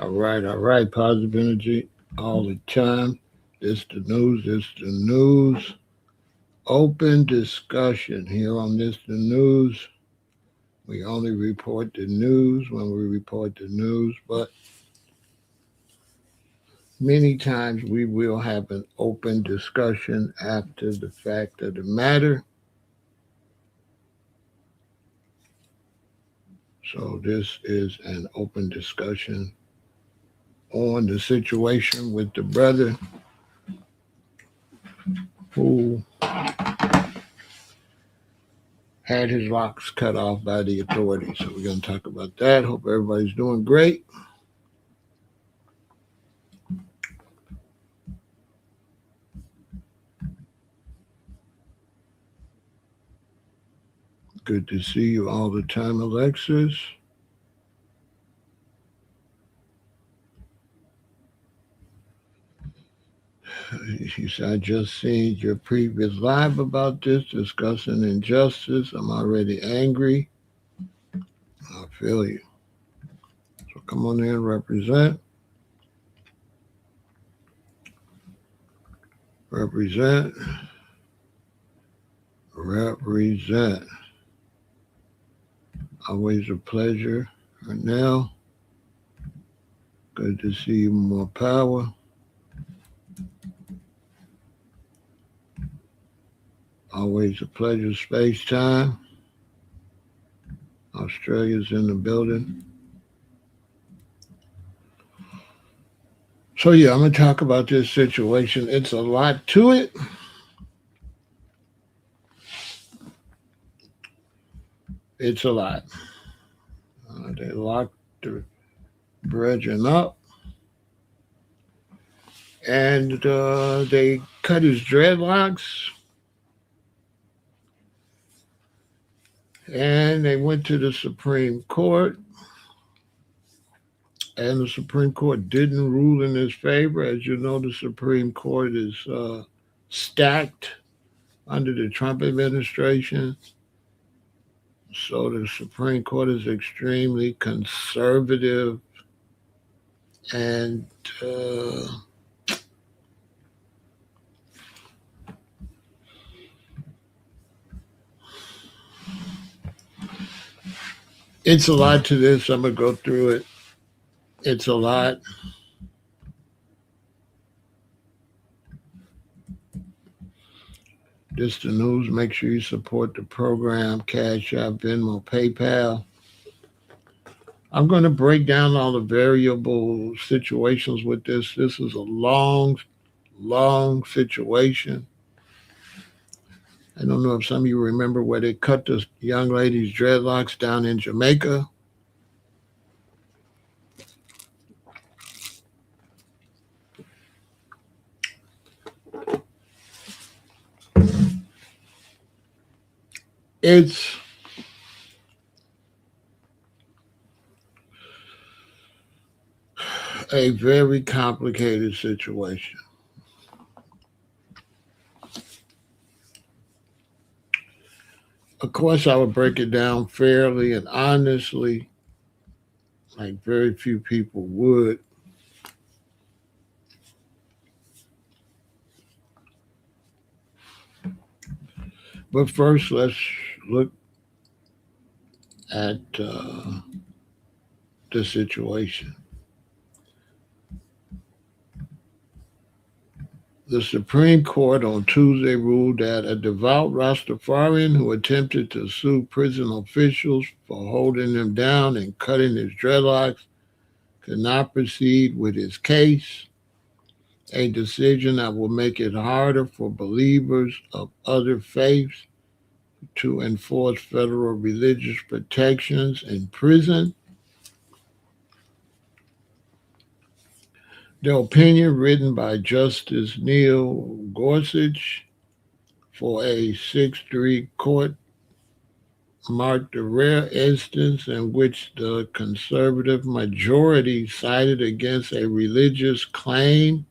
All right. Positive energy all the time. This the news. This the news. Open discussion here on this the news. We only report the news when we report the news, but many times we will have an open discussion after the fact of the matter. So this is an open discussion on the situation with the brother who had his locks cut off by the authorities. So we're going to talk about that. Hope everybody's doing great. Good to see you all the time, Alexis. She said, I just seen your previous live about this, discussing injustice. I'm already angry. I feel you. So come on in, represent. Represent. Represent. Always a pleasure. Right now, good to see you, more power. Always a pleasure, space time. Australia's in the building. So yeah, I'm going to talk about this situation. It's a lot to it. It's a lot. They locked the brethren up. And they cut his dreadlocks. And they went to the Supreme Court. And the Supreme Court didn't rule in his favor. As you know, the Supreme Court is stacked under the Trump administration. So the Supreme Court is extremely conservative and it's a lot to this. I'm going to go through it. It's a lot. This the news. Make sure you support the program. Cash App, Venmo, PayPal. I'm going to break down all the variable situations with this. This is a long, long situation. I don't know if some of you remember where they cut this young lady's dreadlocks down in Jamaica. It's a very complicated situation. Of course, I would break it down fairly and honestly, like very few people would. But first, let's look at the situation. The Supreme Court on Tuesday ruled that a devout Rastafarian who attempted to sue prison officials for holding him down and cutting his dreadlocks could not proceed with his case, a decision that will make it harder for believers of other faiths to enforce federal religious protections in prison. The opinion, written by Justice Neil Gorsuch for a 6-3 court, marked a rare instance in which the conservative majority sided against a religious claim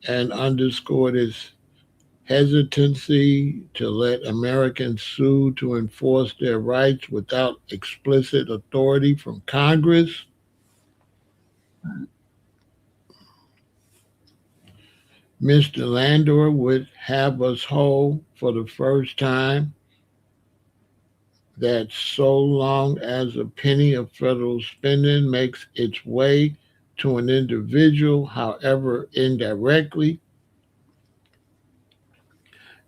and underscored its hesitancy to let Americans sue to enforce their rights without explicit authority from Congress. Mr. Landor would have us hold for the first time that so long as a penny of federal spending makes its way to an individual, however indirectly,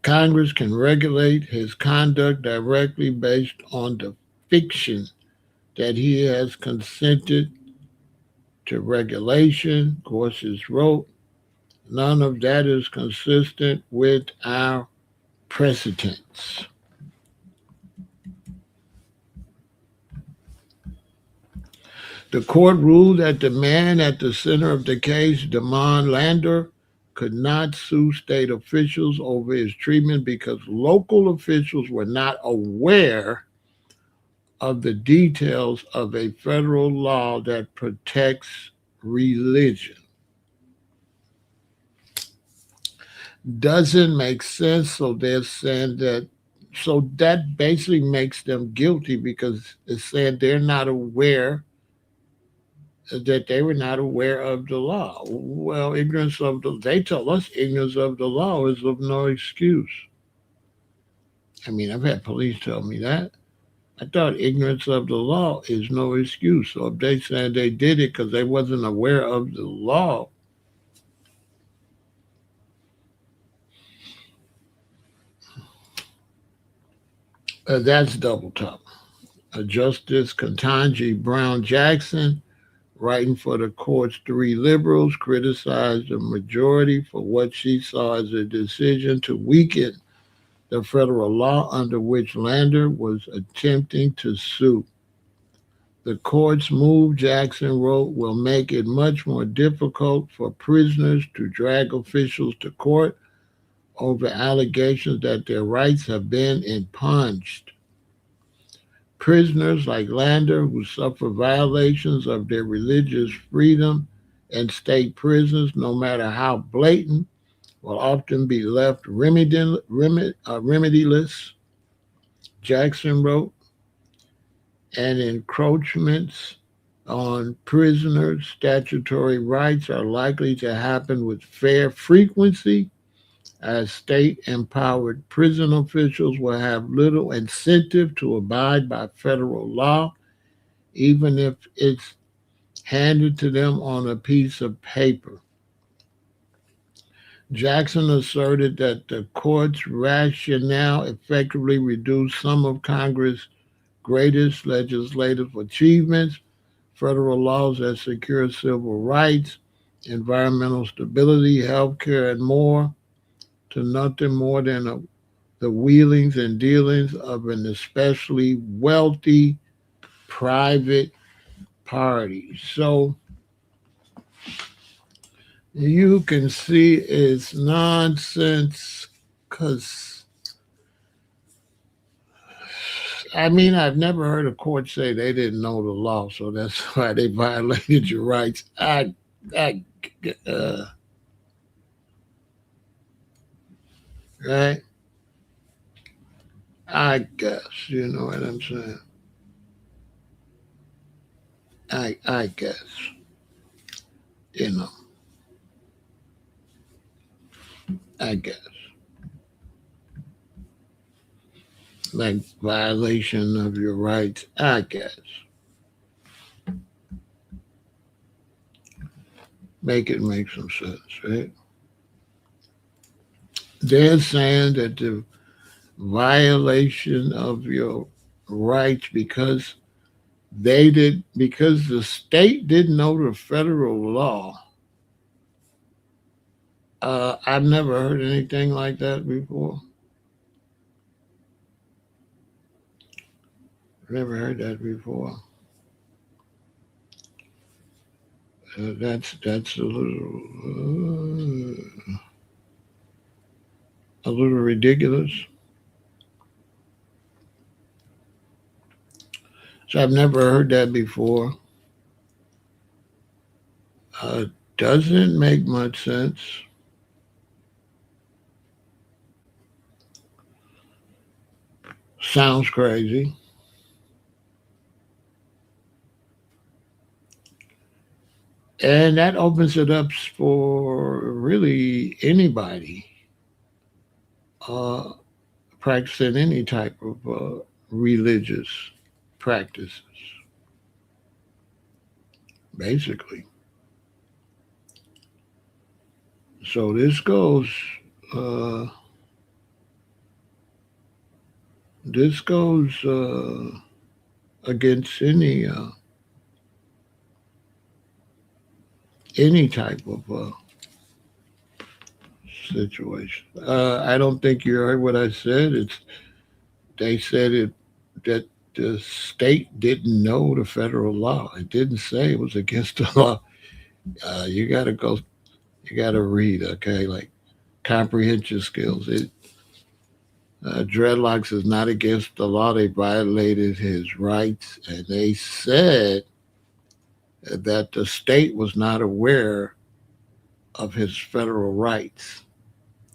Congress can regulate his conduct directly based on the fiction that he has consented to regulation. Gorsuch wrote, none of that is consistent with our precedents. The court ruled that the man at the center of the case, Damon Lander, could not sue state officials over his treatment because local officials were not aware of the details of a federal law that protects religion. Doesn't make sense. So they're saying that, so that basically makes them guilty because it's saying they're not aware, that they were not aware of the law. Well, they tell us ignorance of the law is of no excuse. I mean, I've had police tell me that. I thought ignorance of the law is no excuse. So if they said they did it because they wasn't aware of the law, that's double talk. Justice Ketanji Brown Jackson, writing for the court's three liberals, criticized the majority for what she saw as a decision to weaken the federal law under which Lander was attempting to sue. The court's move, Jackson wrote, will make it much more difficult for prisoners to drag officials to court over allegations that their rights have been impunged. Prisoners like Lander, who suffer violations of their religious freedom in state prisons, no matter how blatant, will often be left remediless, Jackson wrote, and encroachments on prisoners' statutory rights are likely to happen with fair frequency, as state empowered prison officials will have little incentive to abide by federal law, even if it's handed to them on a piece of paper. Jackson asserted that the court's rationale effectively reduced some of Congress' greatest legislative achievements, federal laws that secure civil rights, environmental stability, health care, and more, to nothing more than the wheelings and dealings of an especially wealthy private party. So you can see it's nonsense because, I mean, I've never heard a court say they didn't know the law, so that's why they violated your rights. I right? I guess, you know what I'm saying? I guess, you know, I guess. Like violation of your rights, I guess. Make it make some sense, right? They're saying that the violation of your rights because the state didn't know the federal law. I've never heard anything like that before. Never heard that before. That's a little ridiculous. So I've never heard that before. Uh, doesn't make much sense. Sounds crazy. And that opens it up for really anybody uh, practicing any type of religious practices, basically. So uh, this goes against any type of situation. I don't think you heard what I said. They said it that the state didn't know the federal law. It didn't say it was against the law. You got to go. You got to read. Okay, like comprehension skills. Dreadlocks is not against the law. They violated his rights, and they said that the state was not aware of his federal rights.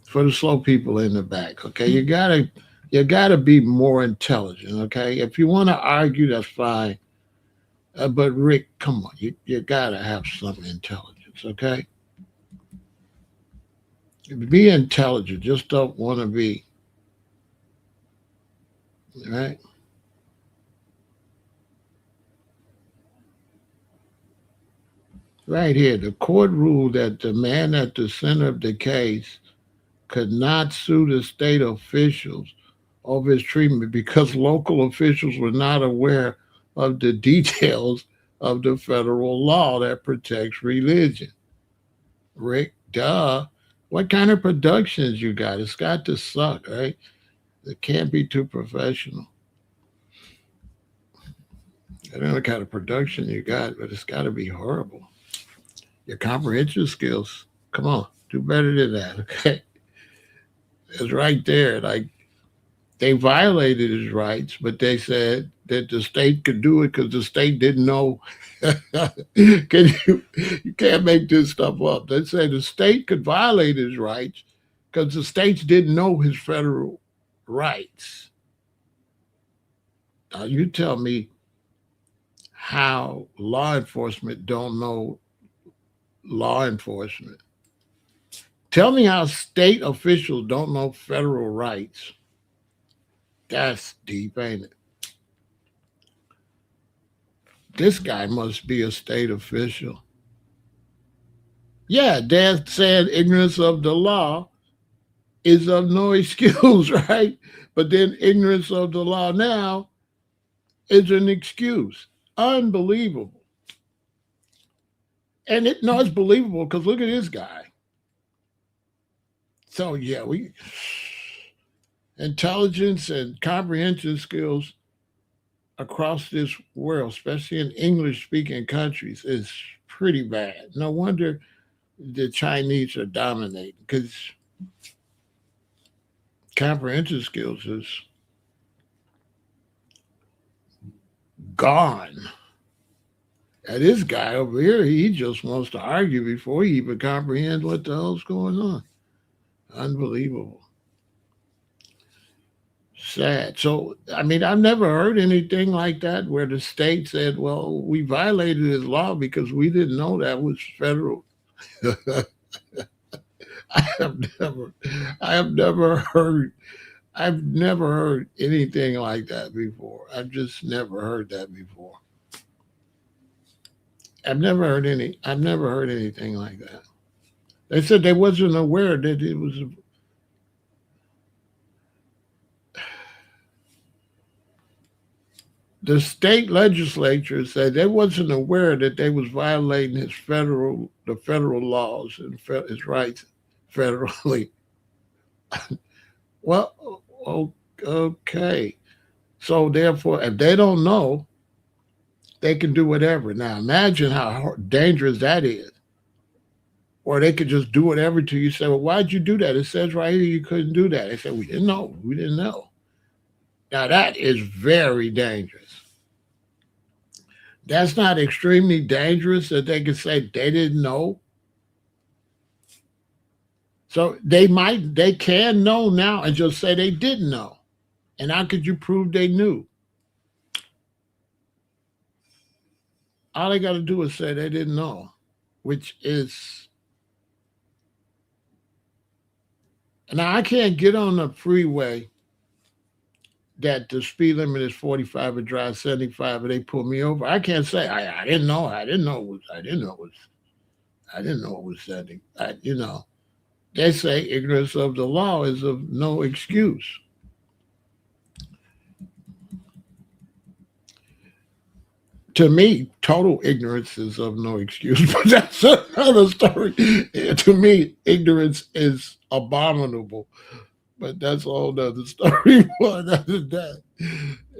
For the slow people in the back, okay, you gotta be more intelligent. Okay, if you want to argue, that's fine. But Rick, come on, you gotta have some intelligence. Okay, be intelligent. Just don't want to be right. Right here, the court ruled that the man at the center of the case could not sue the state officials over his treatment because local officials were not aware of the details of the federal law that protects religion. Rick, duh. What kind of productions you got? It's got to suck, right? It can't be too professional. I don't know what kind of production you got, but it's got to be horrible. Your comprehension skills, come on, do better than that, okay? It's right there. Like, they violated his rights, but they said that the state could do it because the state didn't know. Can you can't make this stuff up. They say the state could violate his rights because the states didn't know his federal rights. Now you tell me how law enforcement don't know law enforcement. Tell me how state officials don't know federal rights. That's deep, ain't it? This guy must be a state official. Yeah, Dad said ignorance of the law is of no excuse, right? But then ignorance of the law now is an excuse. Unbelievable. And it no, it's believable because look at this guy. So yeah, we intelligence and comprehension skills across this world, especially in English speaking countries, is pretty bad. No wonder the Chinese are dominating because comprehension skills is gone. And this guy over here, he just wants to argue before he even comprehends what the hell's going on. Unbelievable. Sad. So, I mean, I've never heard anything like that where the state said, well, we violated his law because we didn't know that was federal. I have never, I have never heard, I've never heard anything like that before. I've just never heard that before. I've never heard anything like that. They said they wasn't aware that it was the state legislature said they wasn't aware that they was violating the federal laws and his rights federally. Well, okay. So therefore, if they don't know, they can do whatever. Now imagine how dangerous that is. Or they could just do whatever to you. Say, well, why'd you do that? It says right here you couldn't do that. They said, we didn't know. We didn't know. Now that is very dangerous. That's not extremely dangerous that they could say they didn't know. So they can know now and just say they didn't know. And how could you prove they knew? All they got to do is say they didn't know. which is now I can't get on the freeway that the speed limit is 45 and drive 75 and they pull me over. I can't say I didn't know. I didn't know it was 70. They say ignorance of the law is of no excuse. To me, total ignorance is of no excuse, but that's another story. To me, ignorance is abominable, but that's a whole other story. But other than that,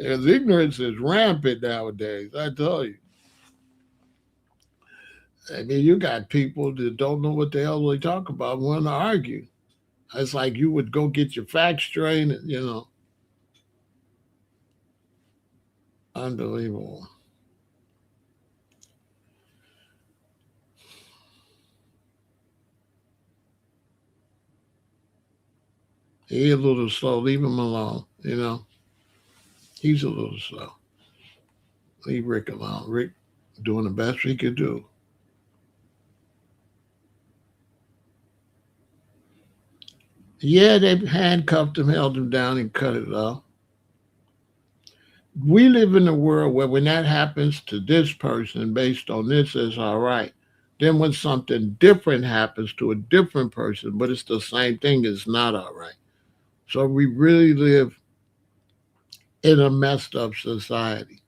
as ignorance is rampant nowadays, I tell you. I mean, you got people that don't know what the hell they talk about, want to argue. It's like you would go get your facts straight, unbelievable. He's a little slow. Leave him alone. He's a little slow. Leave Rick alone. Rick doing the best he could do. Yeah, they handcuffed him, held him down, and cut it off. We live in a world where when that happens to this person based on this, it's all right. Then when something different happens to a different person, but it's the same thing, it's not all right. So we really live in a messed up society.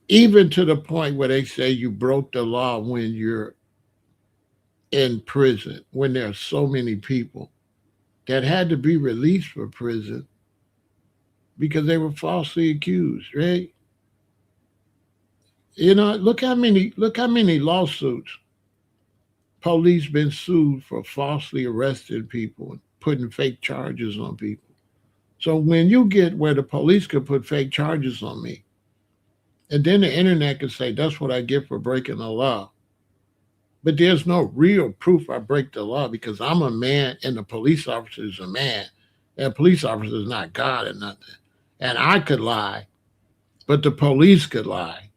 Even to the point where they say you broke the law when you're in prison, when there are so many people that had to be released from prison because they were falsely accused, right? Look how many lawsuits police been sued for falsely arresting people and putting fake charges on people. So when you get where the police could put fake charges on me, and then the internet could say that's what I get for breaking the law, but there's no real proof I break the law because I'm a man and the police officer is a man, and a police officer is not God or nothing. And I could lie, but the police could lie,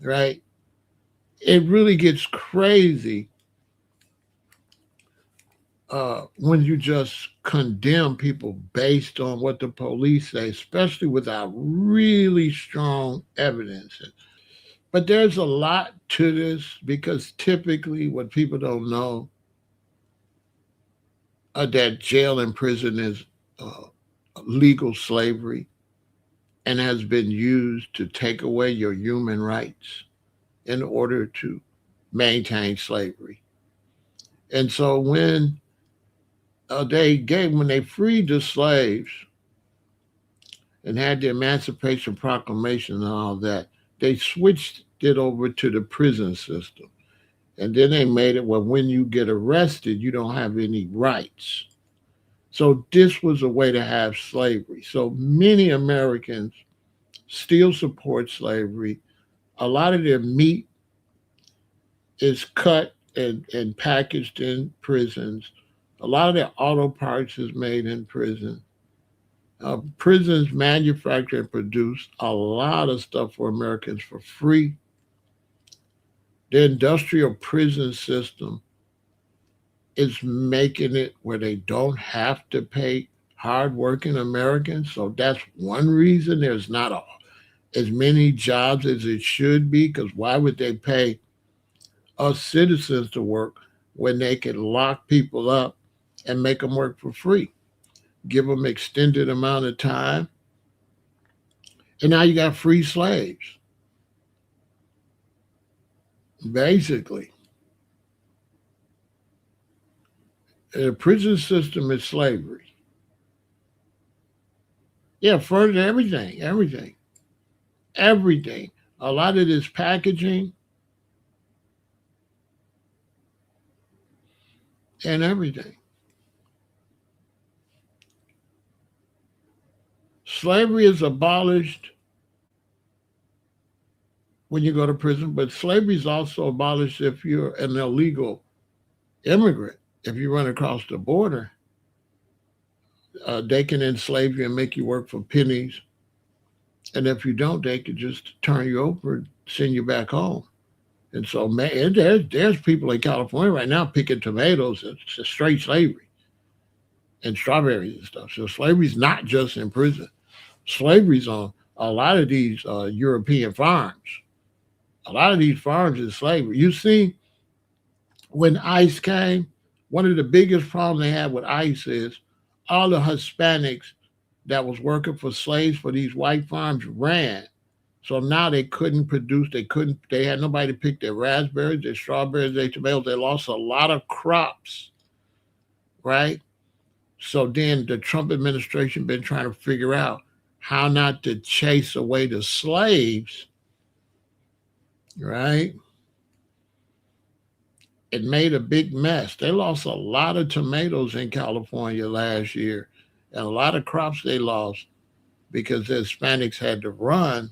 right? It really gets crazy when you just condemn people based on what the police say, especially without really strong evidence. But there's a lot to this because typically what people don't know that jail and prison is uh, legal slavery and has been used to take away your human rights in order to maintain slavery. And so when they freed the slaves and had the Emancipation Proclamation and all that, they switched it over to the prison system. And then they made it where when you get arrested, you don't have any rights. So this was a way to have slavery. So many Americans still support slavery. A lot of their meat is cut and packaged in prisons. A lot of their auto parts is made in prison. Prisons manufacture and produce a lot of stuff for Americans for free. The industrial prison system is making it where they don't have to pay hardworking Americans. So that's one reason there's not as many jobs as it should be. Because why would they pay us citizens to work when they can lock people up and make them work for free? Give them extended amount of time, and now you got free slaves. Basically, the prison system is slavery. Yeah, further everything. A lot of this packaging and everything. Slavery is abolished when you go to prison, but slavery is also abolished if you're an illegal immigrant. If you run across the border, they can enslave you and make you work for pennies And if you don't, they could just turn you over and send you back home. And so, man, there's people in California right now picking tomatoes. It's straight slavery and strawberries and stuff. So slavery's not just in prison. Slavery's on a lot of these European farms. A lot of these farms is slavery. You see, when ICE came, one of the biggest problems they had with ICE is all the Hispanics that was working for slaves for these white farms ran. So now they couldn't produce, they had nobody to pick their raspberries, their strawberries, their tomatoes. They lost a lot of crops, right? So then the Trump administration been trying to figure out how not to chase away the slaves, right? It made a big mess. They lost a lot of tomatoes in California last year and a lot of crops they lost because the Hispanics had to run.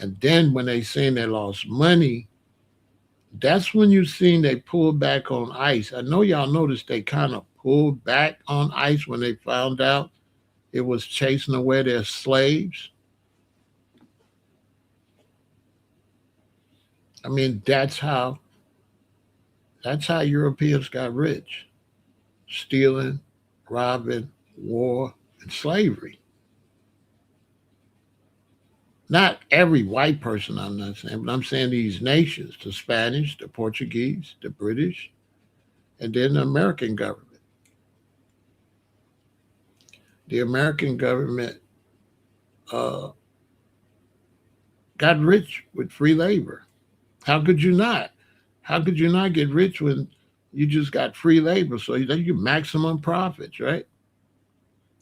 And then when they seen they lost money, that's when you seen they pulled back on ICE. I know y'all noticed they kind of pulled back on ICE when they found out it was chasing away their slaves. I mean, that's how Europeans got rich. Stealing, robbing, war, and slavery. Not every white person, I'm not saying, but I'm saying these nations, the Spanish, the Portuguese, the British, and then the American government. The American government uh, got rich with free labor. How could you not? How could you not get rich when you just got free labor? So you maximum profits, right?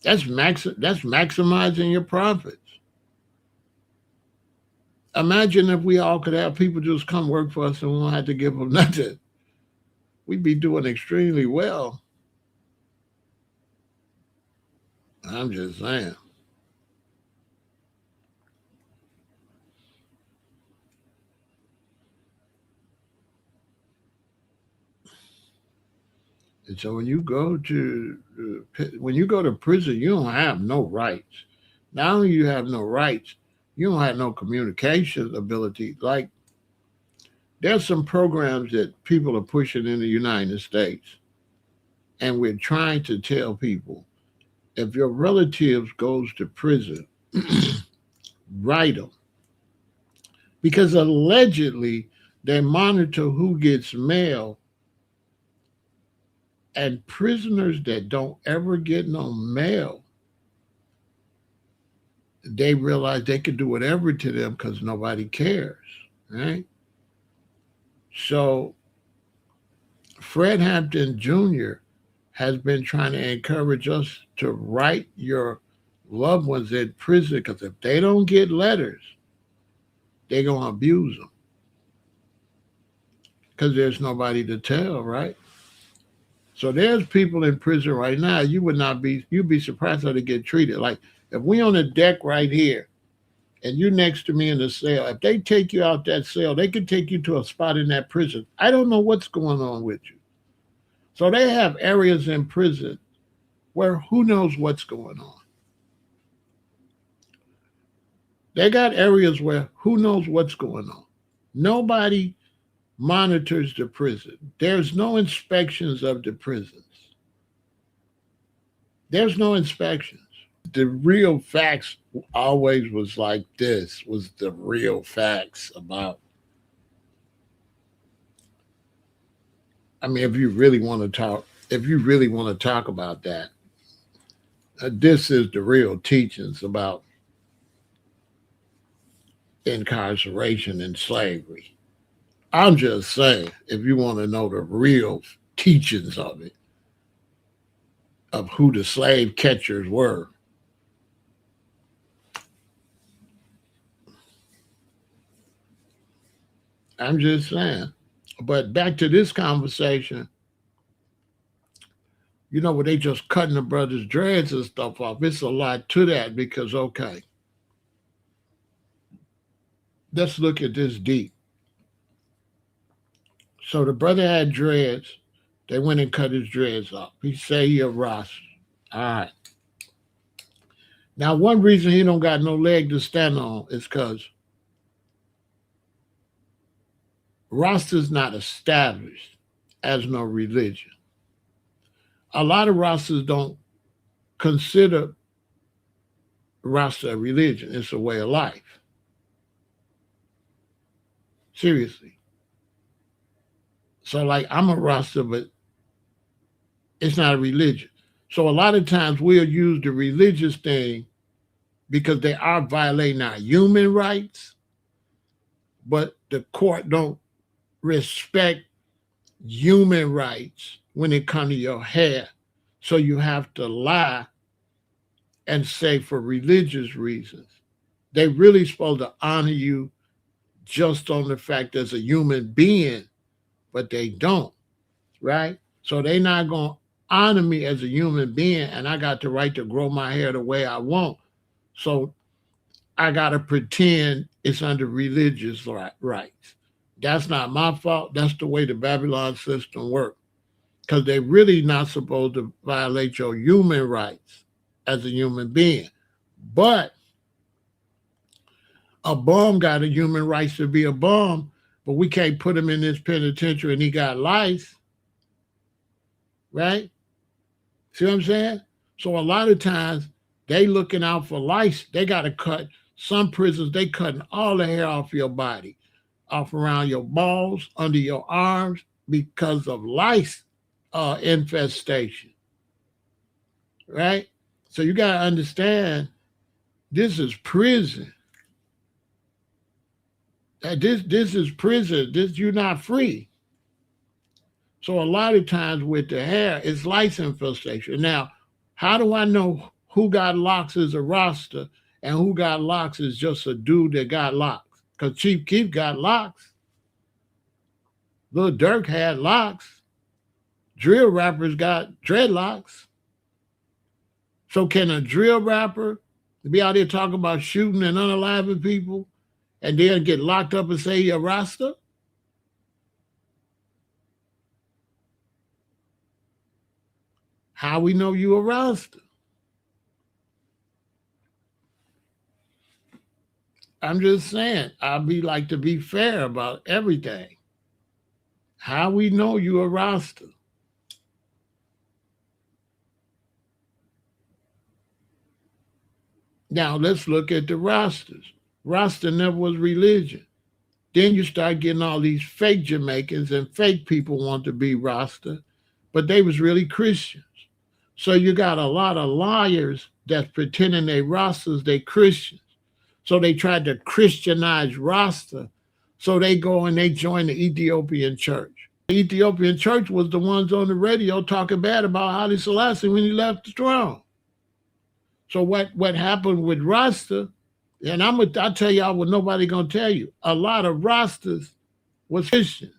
That's maximizing your profits. Imagine if we all could have people just come work for us and we don't have to give them nothing. We'd be doing extremely well. I'm just saying. And so when you go to prison, you don't have no rights. Not only you have no rights, you don't have no communication ability. Like there's some programs that people are pushing in the United States, and we're trying to tell people if your relatives goes to prison, write them because allegedly they monitor who gets mail, and prisoners that don't ever get no mail, they realize they can do whatever to them because nobody cares, right? So Fred Hampton Jr. has been trying to encourage us to write your loved ones in prison because if they don't get letters, they're going to abuse them because there's nobody to tell, right? So there's people in prison right now. You'd be surprised how they get treated. Like if we on the deck right here and you next to me in the cell, if they take you out that cell, they can take you to a spot in that prison. I don't know what's going on with you. So they have areas in prison where who knows what's going on. They got areas where who knows what's going on. Nobody monitors the prison. There's no inspections of the prisons. There's no inspections. The real facts always was like this was the real facts about. I mean, if you really want to talk about that, this is the real teachings about incarceration and slavery. I'm just saying, if you want to know the real teachings of it, of who the slave catchers were, I'm just saying. But back to this conversation, where they just cutting the brothers' dreads and stuff off. It's a lot to that because, okay, let's look at this deep. So the brother had dreads. They went and cut his dreads off. He say he a Rasta. All right. Now, one reason he don't got no leg to stand on is because Rasta's not established as no religion. A lot of Rastas don't consider Rasta a religion. It's a way of life. Seriously. So, like, I'm a Rasta, but it's not a religion. So, a lot of times we'll use the religious thing because they are violating our human rights, but the court don't respect human rights when it comes to your hair. So you have to lie and say for religious reasons. They really supposed to honor you just on the fact as a human being, but they don't, right? So they not gonna honor me as a human being, and I got the right to grow my hair the way I want. So I gotta pretend it's under religious rights. That's not my fault. That's the way the Babylon system works. Because they're really not supposed to violate your human rights as a human being. But a bum got a human rights to be a bum, but we can't put him in this penitentiary and he got life, right? See what I'm saying? So a lot of times they looking out for lice. They got to cut some prisons. They cutting all the hair off your body, off around your balls, under your arms, because of lice infestation, right? So you got to understand this is prison. This is prison. This you're not free. So a lot of times with the hair, it's lice infestation. Now, how do I know who got locks is a Rasta and who got locks is just a dude that got locks? Because Chief Keef got locks. Lil Durk had locks. Drill rappers got dreadlocks. So can a drill rapper be out there talking about shooting and unaliving people and then get locked up and say you're a Rasta? How we know you a Rasta? I'm just saying, I be like to be fair about everything. How we know you a Rasta? Now let's look at the Rastas. Rasta never was religion. Then you start getting all these fake Jamaicans and fake people want to be Rasta, but they was really Christians. So you got a lot of liars that's pretending they Rastas, they Christians. So they tried to Christianize Rasta. So they go and they join the Ethiopian church. The Ethiopian church was the ones on the radio talking bad about Haile Selassie when he left the throne. So what happened with Rasta, and I'll tell y'all what nobody gonna tell you. A lot of Rastas was Christians,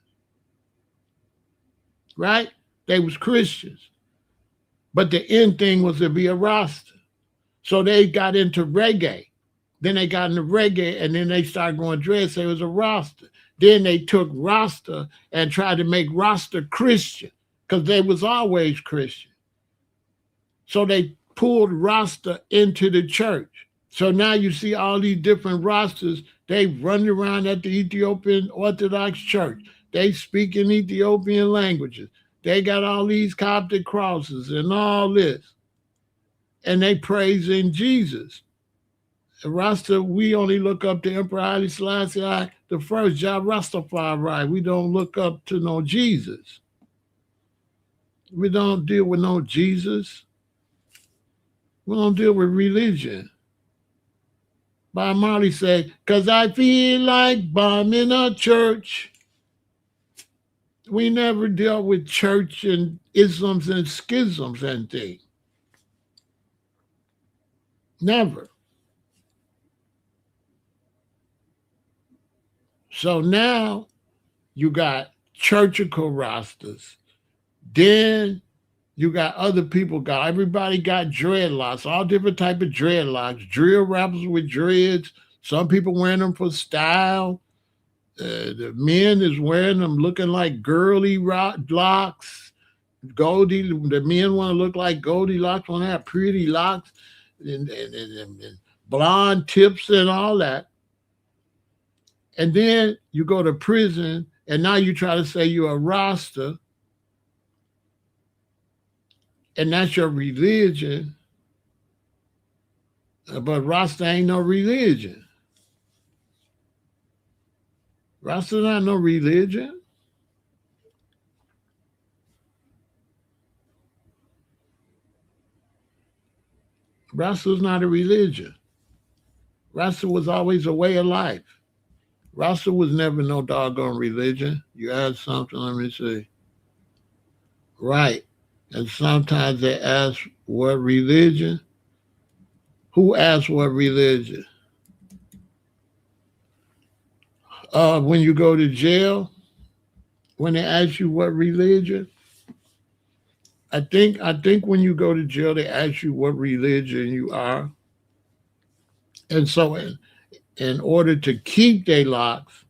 right? They was Christians. But the end thing was to be a Rasta. So they got into reggae. Then they got into reggae and then they started going dread, say it was a Rasta. Then they took Rasta and tried to make Rasta Christian because they was always Christian. So they pulled Rasta into the church. So now you see all these different Rastas, they run around at the Ethiopian Orthodox Church. They speak in Ethiopian languages. They got all these Coptic crosses and all this. And they praising Jesus. Rasta, we only look up to Emperor Haile Selassie the first, Jah Rastafari. We don't look up to no Jesus. We don't deal with no Jesus. We don't deal with religion. Bob Marley said, "'Cause I feel like bombing a church." We never dealt with church and isms and schisms and things. Never. So now you got churchical Rastas. Then you got other people everybody got dreadlocks, all different type of dreadlocks. Drill rappers with dreads. Some people wearing them for style. The men is wearing them looking like girly locks. Goldie, the men want to look like Goldilocks, want to have pretty locks. and blonde tips and all that. And then you go to prison and now you try to say you're a Rasta and that's your religion. But Rasta ain't no religion. Rasta not no religion. Rasta's not a religion. Rasta was always a way of life. Rasta was never no doggone religion. You add something, let me see. Right. And sometimes they ask what religion. Who asks what religion? When you go to jail, when they ask you what religion, I think when you go to jail, they ask you what religion you are. And so in order to keep their locks,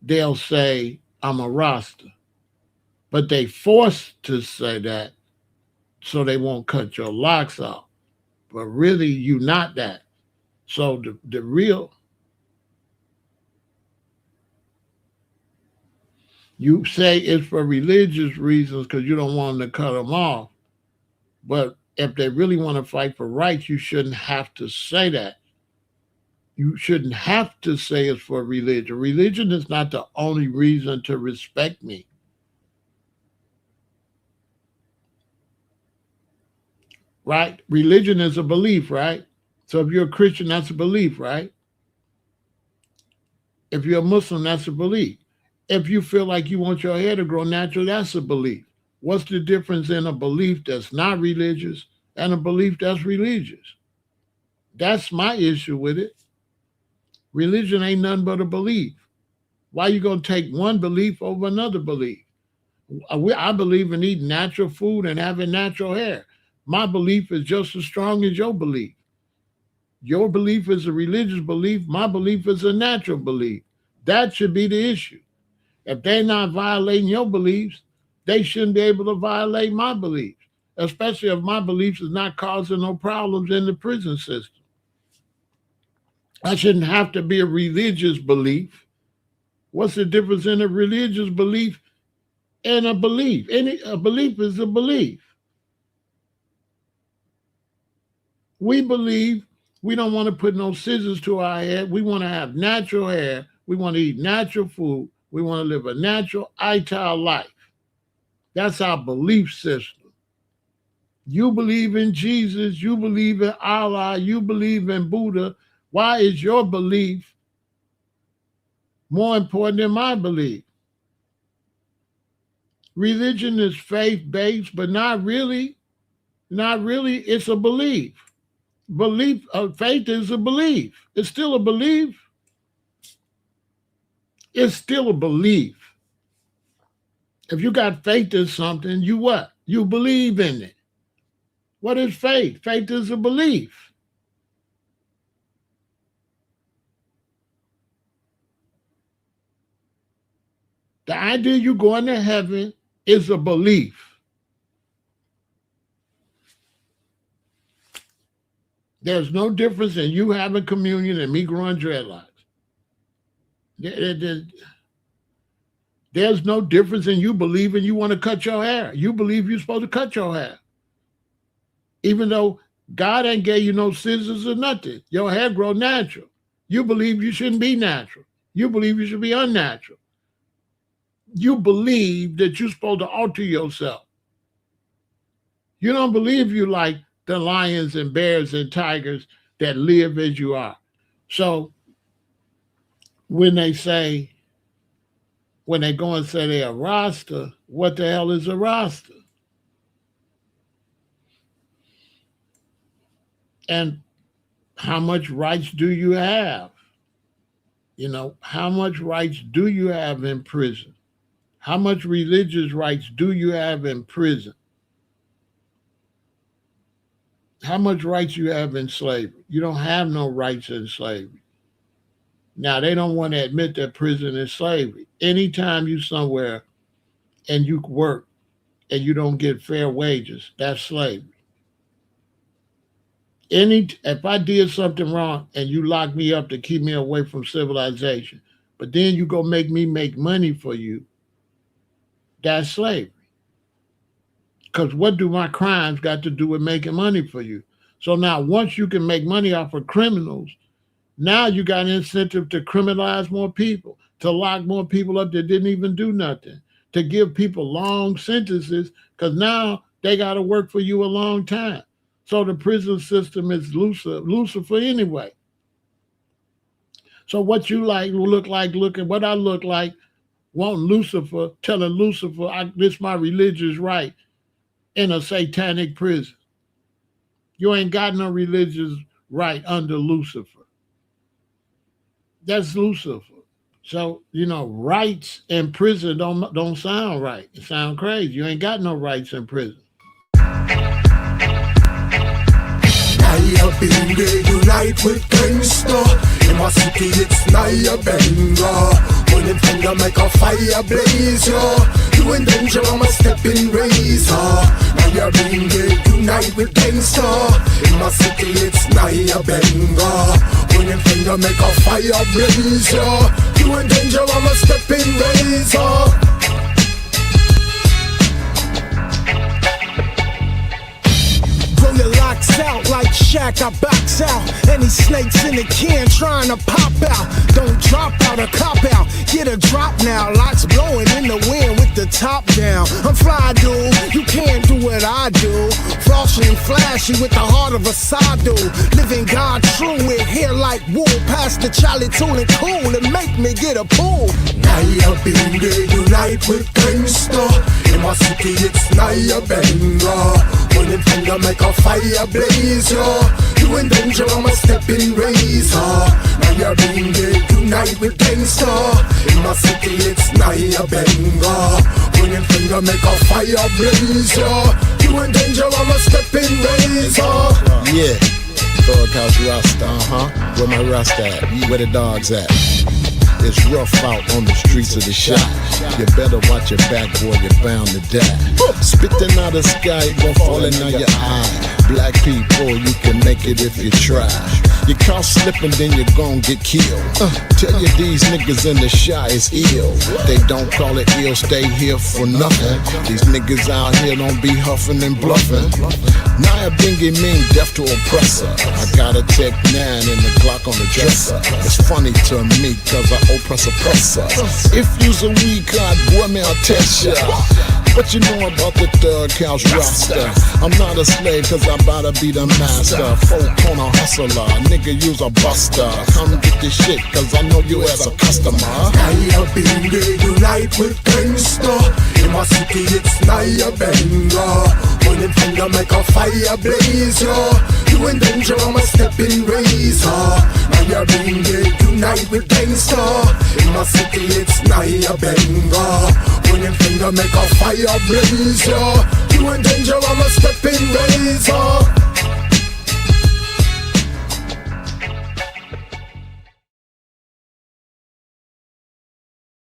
they'll say, I'm a Rasta. But they forced to say that so they won't cut your locks off. But really, you not that. So the real, you say it's for religious reasons because you don't want them to cut them off. But if they really want to fight for rights, you shouldn't have to say that. You shouldn't have to say it's for religion. Religion is not the only reason to respect me. Right? Religion is a belief, right? So if you're a Christian, that's a belief, right? If you're a Muslim, that's a belief. If you feel like you want your hair to grow natural, that's a belief. What's the difference in a belief that's not religious and a belief that's religious? That's my issue with it. Religion ain't nothing but a belief. Why you gonna take one belief over another belief? I believe in eating natural food and having natural hair. My belief is just as strong as your belief. Your belief is a religious belief. My belief is a natural belief. That should be the issue. If they're not violating your beliefs, they shouldn't be able to violate my beliefs, especially if my beliefs is not causing no problems in the prison system. I shouldn't have to be a religious belief. What's the difference in a religious belief and a belief? A belief is a belief. We believe we don't want to put no scissors to our hair. We want to have natural hair. We want to eat natural food. We want to live a natural, ital life. That's our belief system. You believe in Jesus. You believe in Allah. You believe in Buddha. Why is your belief more important than my belief? Religion is faith-based, but not really. Not really. It's a belief. Belief, faith is a belief. It's still a belief. It's still a belief. If you got faith in something, you what? You believe in it. What is faith? Faith is a belief. The idea you going to heaven is a belief. There's no difference in you having communion and me growing dreadlocks. There's no difference in you believing you want to cut your hair. You believe you're supposed to cut your hair. Even though God ain't gave you no scissors or nothing. Your hair grow natural. You believe you shouldn't be natural. You believe you should be unnatural. You believe that you're supposed to alter yourself. You don't believe you like the lions and bears and tigers that live as you are. So when they go and say they're a Rasta, what the hell is a Rasta? And how much rights do you have? You know, how much rights do you have in prison? How much religious rights do you have in prison? How much rights you have in slavery? You don't have no rights in slavery. Now, they don't want to admit that prison is slavery. Anytime you somewhere and you work and you don't get fair wages, that's slavery. If I did something wrong and you lock me up to keep me away from civilization, but then you go make me make money for you, that's slavery. Because what do my crimes got to do with making money for you? So now, once you can make money off of criminals, now you got an incentive to criminalize more people, to lock more people up that didn't even do nothing, to give people long sentences because now they got to work for you a long time. So the prison system is Lucifer anyway. So what you like look like, look at what I look like, want Lucifer, telling Lucifer this my religious right in a satanic prison. You ain't got no religious right under Lucifer. That's Lucifer. So, rights in prison don't sound right. It sound crazy. You ain't got no rights in prison. Naya Benga unite with gangsta. In my city it's Naya Benga. Pulling finger make a fire blaze, yo. You in danger, I'm a stepping razor. Naya Benga unite with gangsta. In my city it's Naya Benga. Pulling finger make a fire blaze, yo. You in danger, I'm a stepping razor. Your locks out like Shaq, I box out. Any snakes in the can trying to pop out. Don't drop out or cop out. Get a drop now. Locks blowing in the wind with the top down. I'm fly, dude. You can't do what I do. Flossy and flashy with the heart of a sado. Living God true with hair like wool. Pass the Charlie Tune and cool and make me get a pool. Naya Benga unite with gangsta. In my city it's Naya Benga. Pulling finger make a fire blaze, yo. You in danger, I'm a stepping razor. Naya Benga unite with gangsta. In my city it's Naya Benga. Pulling finger make a fire blaze, yo. You in danger, I'm a stepping razor. Yeah, Thug House Rasta, Where my Rasta at? Where the dogs at? It's rough out on the streets of the shop. You better watch your back, boy, you're bound to die. Spitting out the sky, it gon' fall in on your eye. Black people, you can make it if you try. You caught slipping, then you gon' get killed. Tell you these niggas in the shy is ill. They don't call it ill, stay here for nothing. These niggas out here don't be huffing and bluffing. Naya Benga mean death to oppressor. I got a Tech 9 and the Glock on the dresser. It's funny to me cause I oppress oppressor. If you's a weak card, boy, me I'll test ya. What you know about the Thug House Rasta? I'm not a slave cause I'm about to be the master. Folk corner hustler, nigga use a buster. Come get this shit cause I know you as a customer. Naya Benga unite with gangsta. In my city it's Naya Benga. Pulling finger make a fire blaze, yo. You in danger, I'm a stepping razor. Naya Benga unite with gangsta. In my city it's Naya Benga. Pulling finger make a fire blaze, yo. You in danger, I'm a stepping razor.